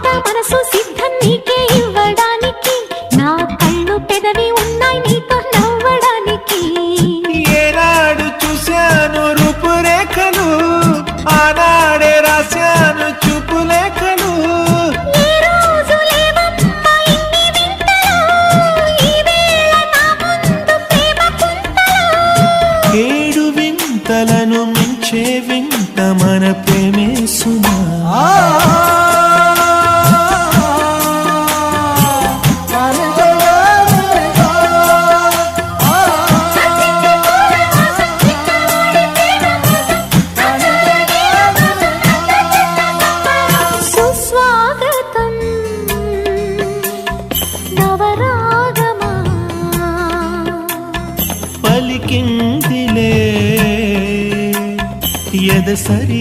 మాట మనసు సిద్ధం నీకే ఇవ్వడానికి, నా కళ్ళు పెదవి ఉన్నాయి నీతో నవ్వడానికి. ఏనాడు చూశాను రూపురేఖలు, ఆనాడే రాశాను చూపులేఖలు. ఏ రోజు లేవమ్మా ఇన్ని వింతలు, ఈ వేళ నా ముందు ప్రేమ కుంతలు. ఏడు వింతలను మించే వింత మన ప్రేమే సుమా. సుస్వాగతం నవరాగమా, పలికిందిలే ఎద సరి